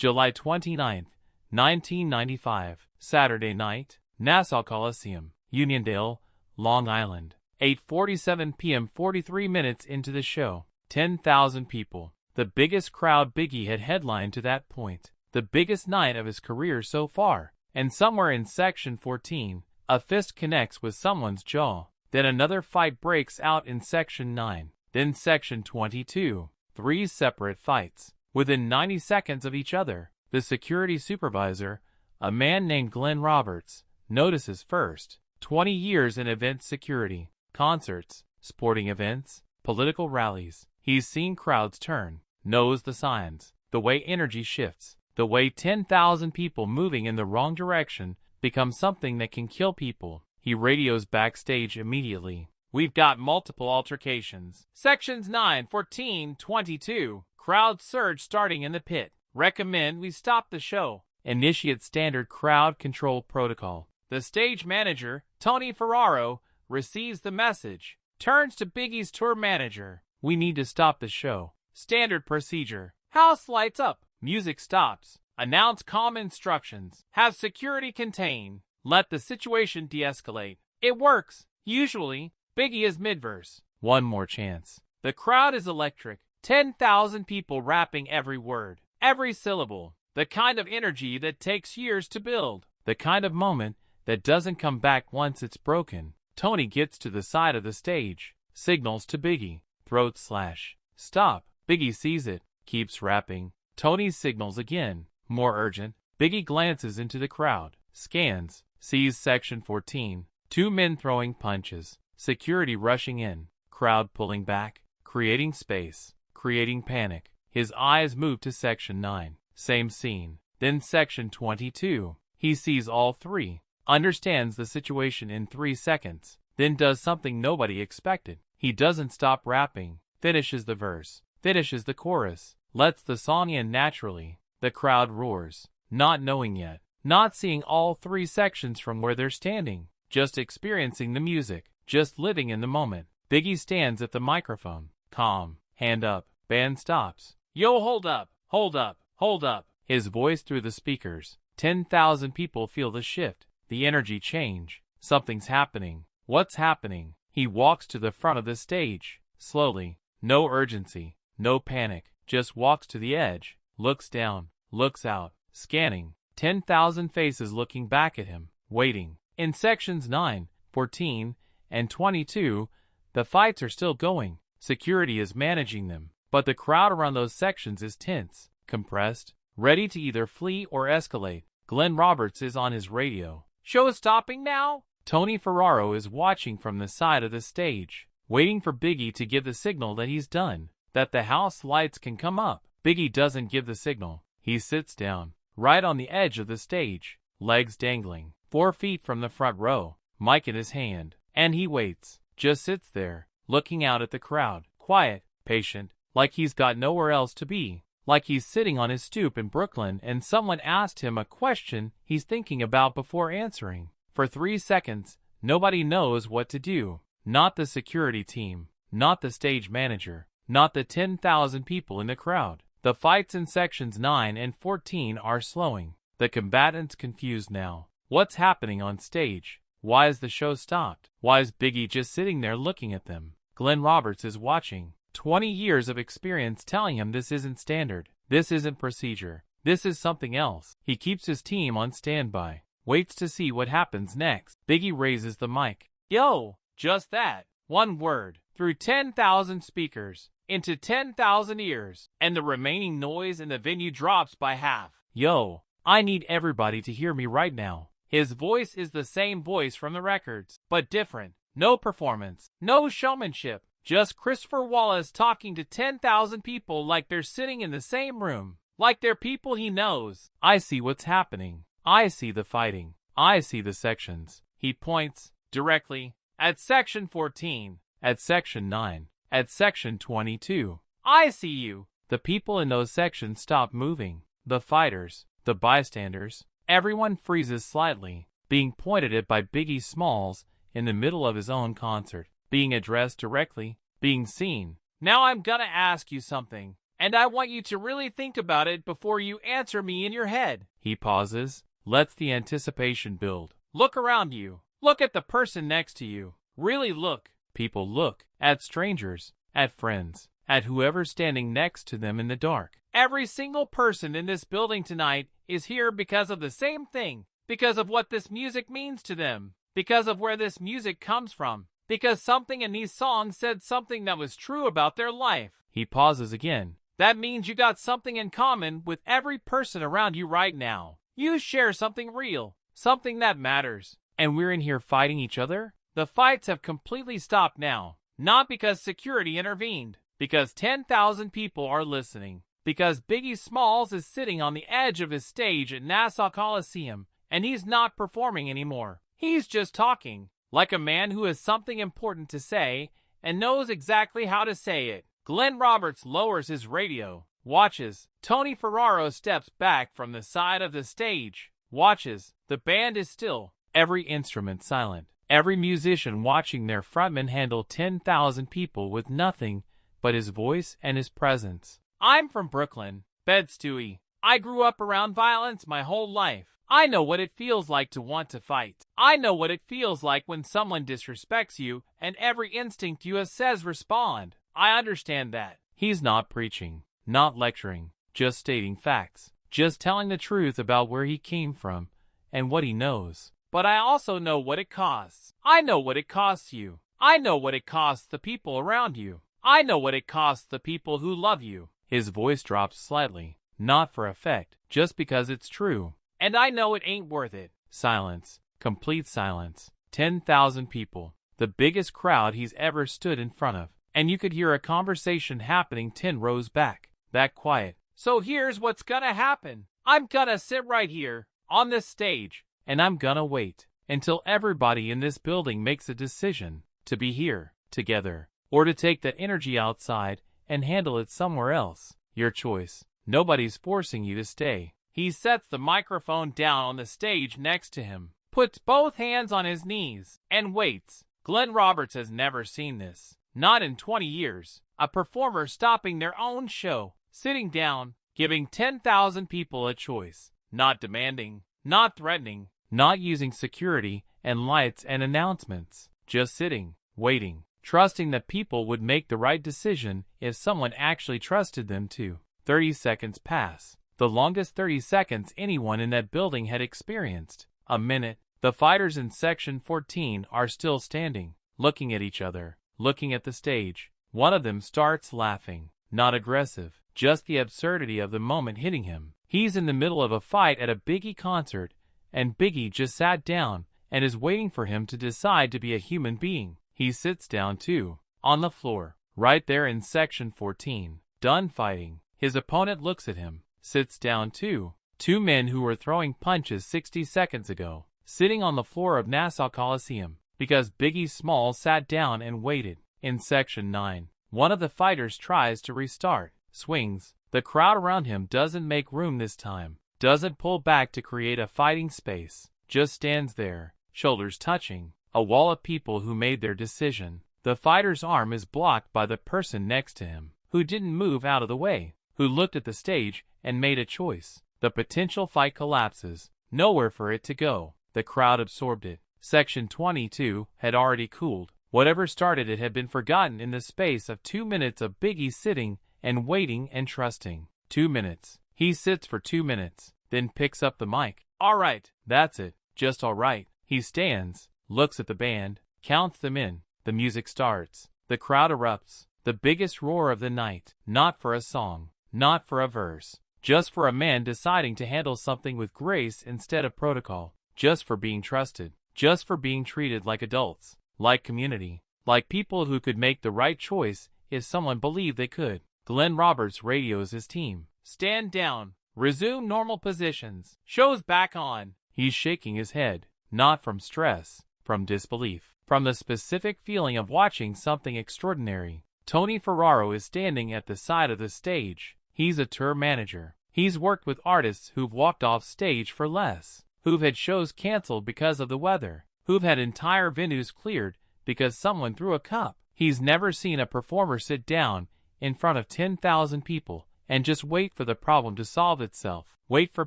July 29, 1995, Saturday night, Nassau Coliseum, Uniondale, Long Island. 8:47 p.m. 43 minutes into the show. 10,000 people. The biggest crowd Biggie had headlined to that point. The biggest night of his career so far. And somewhere in section 14, a fist connects with someone's jaw. Then another fight breaks out in section 9. Then section 22. 3 separate fights. Within 90 seconds of each other. The security supervisor, a man named Glen Roberts, notices first. 20 years in event security. Concerts, sporting events, political rallies. He's seen crowds turn, knows the signs, the way energy shifts, the way 10,000 people moving in the wrong direction become something that can kill people. He radios backstage immediately. We've got multiple altercations. Sections 9, 14, 22. Crowd surge starting in the pit. Recommend we stop the show. Initiate standard crowd control protocol. The stage manager, Tony Ferraro, receives the message. Turns to Biggie's tour manager. We need to stop the show. Standard procedure. House lights up. Music stops. Announce calm instructions. Have security contain. Let the situation de-escalate. It works. Usually, Biggie is mid-verse. One more chance. The crowd is electric. 10,000 people rapping every word, every syllable. The kind of energy that takes years to build. The kind of moment that doesn't come back once it's broken. Tony gets to the side of the stage. Signals to Biggie. Throat slash. Stop. Biggie sees it. Keeps rapping. Tony signals again. More urgent. Biggie glances into the crowd. Scans. Sees section 14. 2 men throwing punches. Security rushing in. Crowd pulling back. Creating space. Creating panic. His eyes move to section 9. Same scene. Then section 22. He sees all 3. Understands the situation in 3 seconds. Then does something nobody expected. He doesn't stop rapping. Finishes the verse. Finishes the chorus. Lets the song end naturally. The crowd roars. Not knowing yet. Not seeing all 3 sections from where they're standing. Just experiencing the music. Just living in the moment. Biggie stands at the microphone. Calm. Hand up. Band stops. Yo, hold up. Hold up. Hold up. His voice through the speakers. 10,000 people feel the shift. The energy change. Something's happening. What's happening? He walks to the front of the stage. Slowly. No urgency. No panic. Just walks to the edge. Looks down. Looks out. Scanning. 10,000 faces looking back at him. Waiting. In sections 9, 14, and 22, the fights are still going. Security is managing them. But the crowd around those sections is tense. Compressed. Ready to either flee or escalate. Glen Roberts is on his radio. Show stopping now? Tony Ferraro is watching from the side of the stage, waiting for Biggie to give the signal that he's done, that the house lights can come up. Biggie doesn't give the signal. He sits down, right on the edge of the stage, legs dangling, 4 feet from the front row, mic in his hand, and he waits, just sits there, looking out at the crowd, quiet, patient, like he's got nowhere else to be. Like he's sitting on his stoop in Brooklyn and someone asked him a question he's thinking about before answering. For 3 seconds, nobody knows what to do. Not the security team, not the stage manager, not the 10,000 people in the crowd. The fights in sections 9 and 14 are slowing. The combatants confused now. What's happening on stage? Why is the show stopped? Why is Biggie just sitting there looking at them? Glen Roberts is watching. 20 years of experience telling him this isn't standard. This isn't procedure. This is something else. He keeps his team on standby. Waits to see what happens next. Biggie raises the mic. Yo, just that. One word. Through 10,000 speakers. Into 10,000 ears. And the remaining noise in the venue drops by half. Yo, I need everybody to hear me right now. His voice is the same voice from the records, but different. No performance. No showmanship. Just Christopher Wallace talking to 10,000 people like they're sitting in the same room. Like they're people he knows. I see what's happening. I see the fighting. I see the sections. He points, directly, at section 14, at section 9, at section 22. I see you. The people in those sections stop moving. The fighters, the bystanders, everyone freezes slightly, being pointed at by Biggie Smalls in the middle of his own concert. Being addressed directly, being seen. Now I'm gonna ask you something. and I want you to really think about it before you answer me in your head. He pauses, lets the anticipation build. Look around you. Look at the person next to you. Really look. People look at strangers, at friends, at whoever's standing next to them in the dark. Every single person in this building tonight is here because of the same thing, because of what this music means to them, because of where this music comes from, because something in these songs said something that was true about their life. He pauses again. That means you got something in common with every person around you right now. You share something real, something that matters. And we're in here fighting each other? The fights have completely stopped now. Not because security intervened, because 10,000 people are listening. Because Biggie Smalls is sitting on the edge of his stage at Nassau Coliseum, and he's not performing anymore. He's just talking, like a man who has something important to say and knows exactly how to say it. Glen Roberts lowers his radio, watches. Tony Ferraro steps back from the side of the stage, watches. The band is still, every instrument silent, every musician watching their frontman handle 10,000 people with nothing but his voice and his presence. I'm from Brooklyn, Bed-Stuy. I grew up around violence my whole life. I know what it feels like to want to fight. I know what it feels like when someone disrespects you and every instinct you have says respond. I understand that. He's not preaching, not lecturing, just stating facts, just telling the truth about where he came from and what he knows. But I also know what it costs. I know what it costs you. I know what it costs the people around you. I know what it costs the people who love you. His voice drops slightly, not for effect, just because it's true. And I know it ain't worth it. Silence. Complete silence. 10,000 people. The biggest crowd he's ever stood in front of. And you could hear a conversation happening 10 rows back. That quiet. So here's what's gonna happen. I'm gonna sit right here, on this stage, and I'm gonna wait until everybody in this building makes a decision to be here, together, or to take that energy outside and handle it somewhere else. Your choice. Nobody's forcing you to stay. He sets the microphone down on the stage next to him, puts both hands on his knees, and waits. Glen Roberts has never seen this. Not in 20 years. A performer stopping their own show, sitting down, giving 10,000 people a choice. Not demanding, not threatening, not using security and lights and announcements. Just sitting, waiting, trusting that people would make the right decision if someone actually trusted them to. 30 seconds pass. The longest 30 seconds anyone in that building had experienced. A minute. The fighters in Section 14 are still standing, looking at each other, looking at the stage. One of them starts laughing. Not aggressive, just the absurdity of the moment hitting him. He's in the middle of a fight at a Biggie concert, and Biggie just sat down and is waiting for him to decide to be a human being. He sits down too, on the floor, right there in Section 14. Done fighting. His opponent looks at him, sits down too. Two men who were throwing punches 60 seconds ago, sitting on the floor of Nassau Coliseum, because Biggie Smalls sat down and waited. In Section 9, one of the fighters tries to restart, swings. The crowd around him doesn't make room this time, doesn't pull back to create a fighting space, just stands there, shoulders touching, a wall of people who made their decision. The fighter's arm is blocked by the person next to him, who didn't move out of the way, who looked at the stage and made a choice. The potential fight collapses, nowhere for it to go. The crowd absorbed it. Section 22 had already cooled. Whatever started it had been forgotten in the space of 2 minutes of Biggie sitting and waiting and trusting. 2 minutes. He sits for 2 minutes, then picks up the mic. All right, that's it. Just all right. He stands, looks at the band, counts them in. The music starts. The crowd erupts. The biggest roar of the night. Not for a song, not for a verse, just for a man deciding to handle something with grace instead of protocol. Just for being trusted. Just for being treated like adults, like community, like people who could make the right choice if someone believed they could. Glen Roberts radios his team. Stand down. Resume normal positions. Show's back on. He's shaking his head, not from stress, from disbelief, from the specific feeling of watching something extraordinary. Tony Ferraro is standing at the side of the stage. He's a tour manager. He's worked with artists who've walked off stage for less, who've had shows canceled because of the weather, who've had entire venues cleared because someone threw a cup. He's never seen a performer sit down in front of 10,000 people, and just wait for the problem to solve itself. Wait for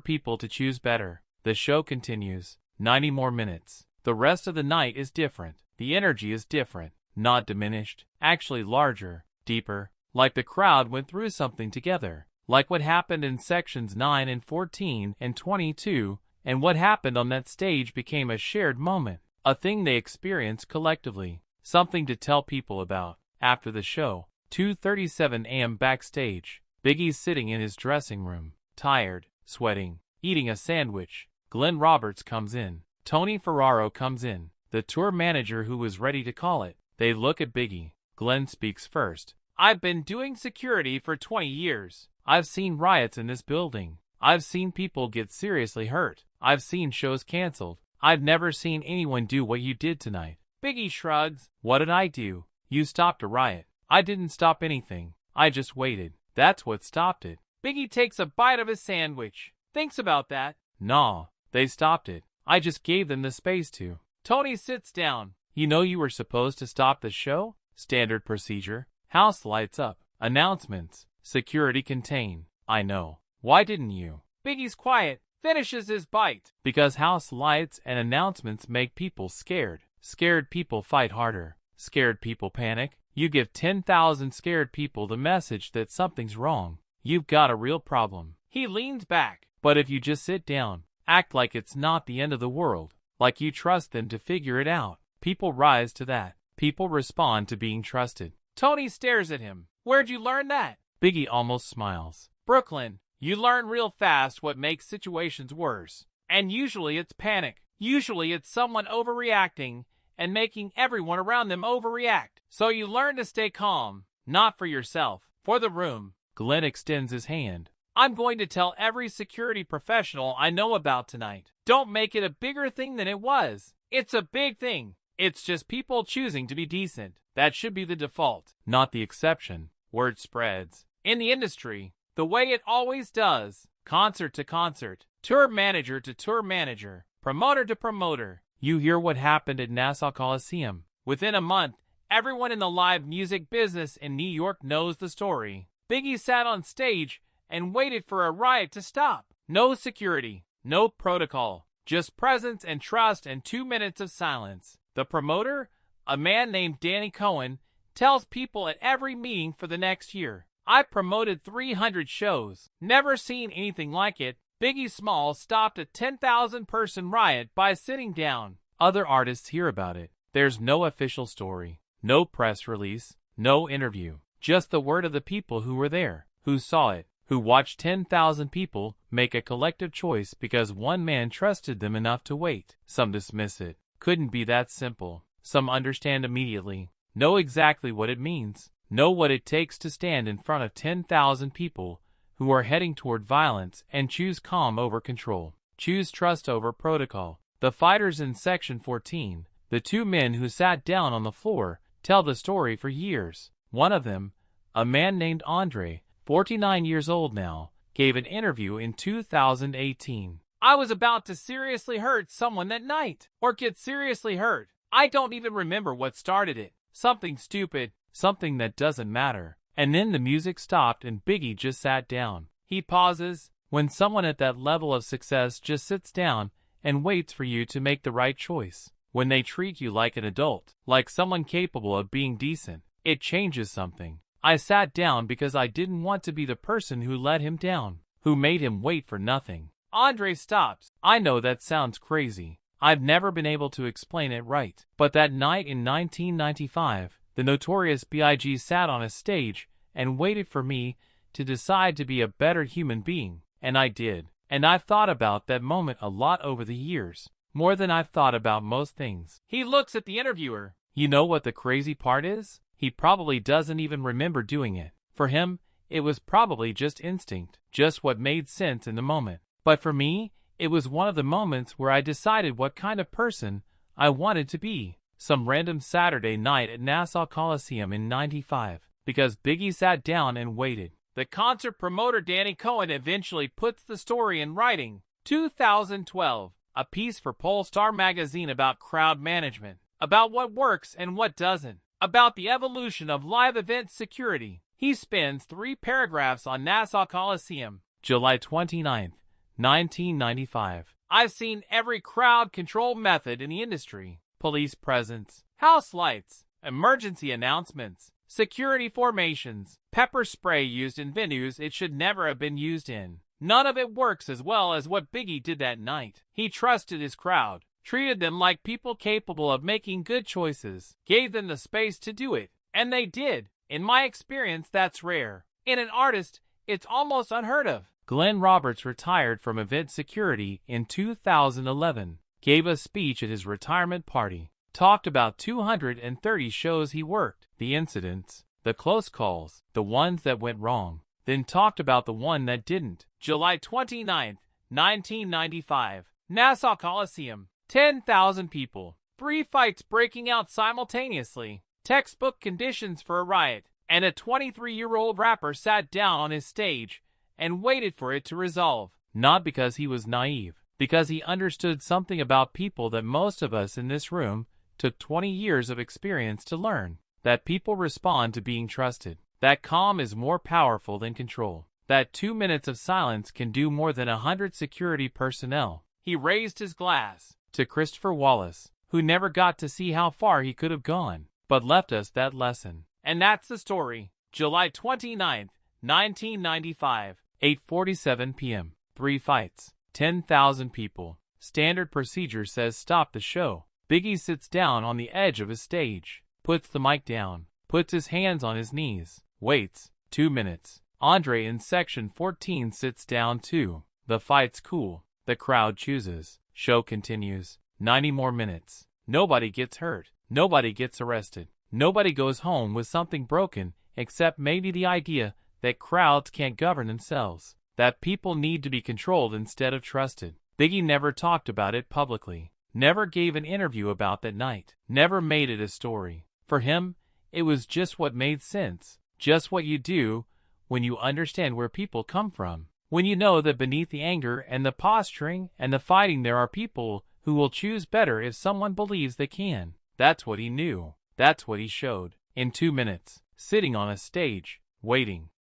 people to choose better. The show continues. 90 more minutes. The rest of the night is different. The energy is different. Not diminished. Actually larger. Deeper. Like the crowd went through something together. Like what happened in sections 9 and 14 and 22, and what happened on that stage became a shared moment. A thing they experienced collectively. Something to tell people about. After the show, 2:37 a.m. backstage. Biggie's sitting in his dressing room. Tired. Sweating. Eating a sandwich. Glen Roberts comes in. Tony Ferraro comes in. The tour manager who was ready to call it. They look at Biggie. Glen speaks first. I've been doing security for 20 years. I've seen riots in this building. I've seen people get seriously hurt. I've seen shows canceled. I've never seen anyone do what you did tonight. Biggie shrugs. What did I do? You stopped a riot. I didn't stop anything. I just waited. That's what stopped it. Biggie takes a bite of his sandwich. Thinks about that. Nah, they stopped it. I just gave them the space to. Tony sits down. You know you were supposed to stop the show? Standard procedure. House lights up. Announcements. Security contain. I know. Why didn't you? Biggie's quiet. Finishes his bite. Because house lights and announcements make people scared. Scared people fight harder. Scared people panic. You give 10,000 scared people the message that something's wrong. You've got a real problem. He leans back. But if you just sit down, act like it's not the end of the world, like you trust them to figure it out, people rise to that. People respond to being trusted. Tony stares at him. Where'd you learn that? Biggie almost smiles. Brooklyn. You learn real fast what makes situations worse. And usually it's panic. Usually it's someone overreacting and making everyone around them overreact. So you learn to stay calm, not for yourself, for the room. Glen extends his hand. I'm going to tell every security professional I know about tonight. Don't make it a bigger thing than it was. It's a big thing. It's just people choosing to be decent. That should be the default, not the exception. Word spreads. In the industry, the way it always does, concert to concert, tour manager to tour manager, promoter to promoter. You hear what happened at Nassau Coliseum. Within a month, everyone in the live music business in New York knows the story. Biggie sat on stage and waited for a riot to stop. No security, no protocol, just presence and trust and 2 minutes of silence. The promoter, a man named Danny Cohen, tells people at every meeting for the next year, I've promoted 300 shows, never seen anything like it. Biggie Smalls stopped a 10,000-person riot by sitting down. Other artists hear about it. There's no official story, no press release, no interview. Just the word of the people who were there, who saw it, who watched 10,000 people make a collective choice because one man trusted them enough to wait. Some dismiss it. Couldn't be that simple. Some understand immediately, know exactly what it means, know what it takes to stand in front of 10,000 people who are heading toward violence and choose calm over control, choose trust over protocol. The fighters in Section 14, the two men who sat down on the floor, tell the story for years. One of them, a man named Andre, 49 years old now, gave an interview in 2018. I was about to seriously hurt someone that night, or get seriously hurt. I don't even remember what started it. Something stupid, something that doesn't matter. And then the music stopped and Biggie just sat down. He pauses. When someone at that level of success just sits down and waits for you to make the right choice, when they treat you like an adult, like someone capable of being decent, it changes something. I sat down because I didn't want to be the person who let him down, who made him wait for nothing. Andre stops. I know that sounds crazy. I've never been able to explain it right. But that night in 1995, the Notorious B.I.G. sat on a stage and waited for me to decide to be a better human being. And I did. And I've thought about that moment a lot over the years. More than I've thought about most things. He looks at the interviewer. You know what the crazy part is? He probably doesn't even remember doing it. For him, it was probably just instinct, just what made sense in the moment. But for me, it was one of the moments where I decided what kind of person I wanted to be. Some random Saturday night at Nassau Coliseum in '95, because Biggie sat down and waited. The concert promoter Danny Cohen eventually puts the story in writing. 2012, a piece for Pollstar magazine about crowd management, about what works and what doesn't, about the evolution of live event security. He spends 3 paragraphs on Nassau Coliseum. July 29, 1995. I've seen every crowd control method in the industry. Police presence, house lights, emergency announcements, security formations, pepper spray used in venues it should never have been used in. None of it works as well as what Biggie did that night. He trusted his crowd, treated them like people capable of making good choices, gave them the space to do it, and they did. In my experience, that's rare. In an artist, it's almost unheard of. Glen Roberts retired from event security in 2011, gave a speech at his retirement party, talked about 230 shows he worked, the incidents, the close calls, the ones that went wrong, then talked about the one that didn't. July 29, 1995, Nassau Coliseum, 10,000 people, 3 fights breaking out simultaneously, textbook conditions for a riot, and a 23-year-old rapper sat down on his stage and waited for it to resolve. Not because he was naive, because he understood something about people that most of us in this room took 20 years of experience to learn. That people respond to being trusted. That calm is more powerful than control. That 2 minutes of silence can do more than 100 security personnel. He raised his glass to Christopher Wallace, who never got to see how far he could have gone, but left us that lesson. And that's the story. July 29, 1995, 8:47 p.m. 3 fights, 10,000 people. Standard procedure says stop the show. Biggie sits down on the edge of his stage, puts the mic down, puts his hands on his knees, waits 2 minutes. Andre in section 14 sits down too. The fight's cool. The crowd chooses. Show continues. 90 more minutes. Nobody gets hurt. Nobody gets arrested. Nobody goes home with something broken, except maybe the idea that crowds can't govern themselves, that people need to be controlled instead of trusted. Biggie never talked about it publicly, never gave an interview about that night, never made it a story. For him, it was just what made sense, just what you do when you understand where people come from, when you know that beneath the anger and the posturing and the fighting there are people who will choose better if someone believes they can. That's what he knew. That's what he showed. In 2 minutes, sitting on a stage, waiting.